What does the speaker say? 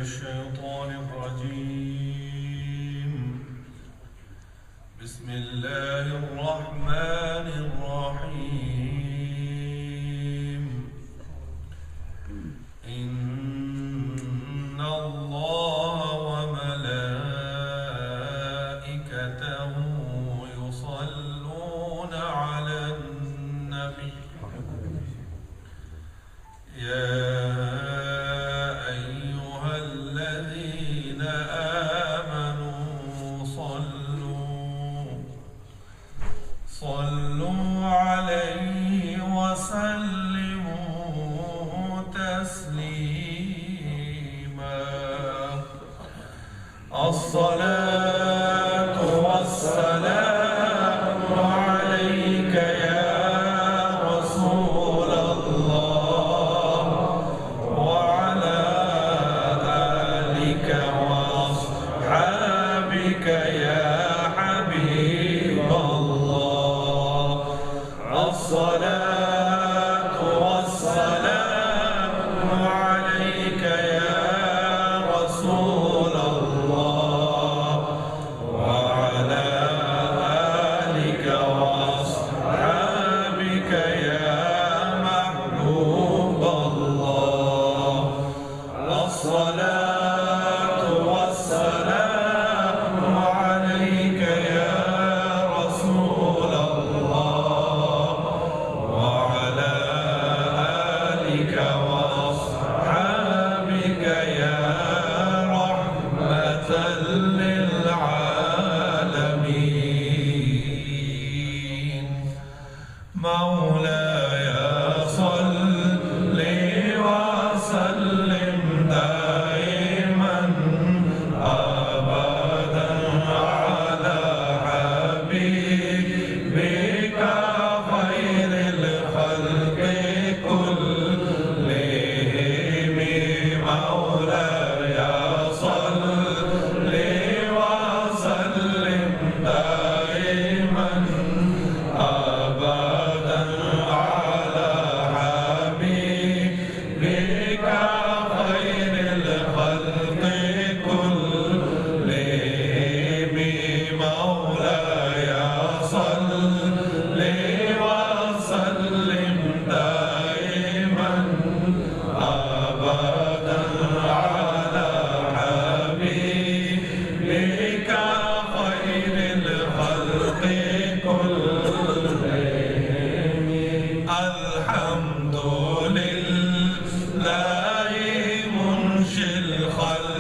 الشيطان الرجيم. بسم الله الرحمن الرحيم. إن الله وملائكته يصلون على النبي يا أيها الذين آمنوا صلوا عليه وسلموا تسليما. الصلاة والسلام عليك يا رسول الله وعلى آلك وأصحابك يا حبيب الله. الصلاة والسلام عليك يا رسول الله وعلى آلك وأصحابك يا محبوب الله. الصلاة والسلام عليك يا رسول الله وعلى آلك وأصحابك يا رحمة للعالمين. مولاي صل وسلم دائما أبدا على حبيبك خير الخلق كلهم. مولاي صل وسلم دائما أبدا على حبيبك خير الخلق كلهم. مولاي صل وسلم دائما أبدا على حبيبك خير الخلق كلهم. الحمد لله منشئ الخلق